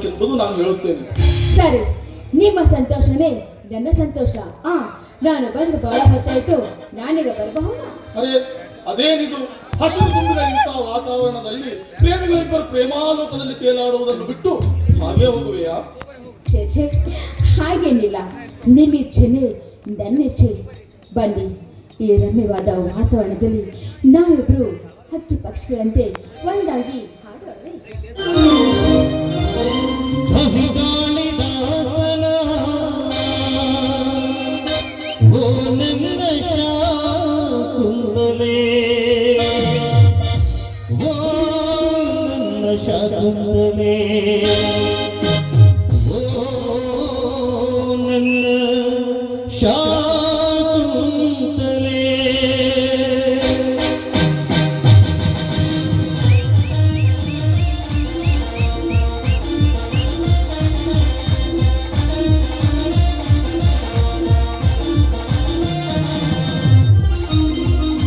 ಮಾಡಬೇಕೆಂಬುದು ನಾನು ಹೇಳುತ್ತೇನೆ. ಸರಿ, ನಿಮ್ಮ ಸಂತೋಷನೇ ನನ್ನ ಸಂತೋಷ. ನಾನು ಬಂದು ಬಹಳ ಹೊತ್ತಾಯ್ತು, ನಾನೀಗ ಬರಬಹುದಾ? ಅರೆ ಅದೇನಿದು, ಹಸಿರು ತುಂಬಿದ ಇಂತಹ ವಾತಾವರಣದಲ್ಲಿ ಪ್ರೇಮಿಗಳಿಬ್ಬರು ಪ್ರೇಮಾಲೋಕದಲ್ಲಿ ತೇಲಾಡುವುದನ್ನು ಬಿಟ್ಟು ಹಾಗೆ ಹೋಗುವೆಯಾ? ಛೇ, ಹಾಗೇನಿಲ್ಲ. ನಿಮ್ಮಿಚ್ಛೆನೆ ನನ್ನ ಇಚ್ಛೆ. ಬನ್ನಿ, ಈ ರಮ್ಯವಾದ ವಾತಾವರಣದಲ್ಲಿ ನಾವಿಬ್ರು ಹಕ್ಕಿ ಪಕ್ಷಿಗಳಂತೆ ಒಂದಾಗಿ ಹಾಡೋಣ. ಶಾಕುಂತಲೇ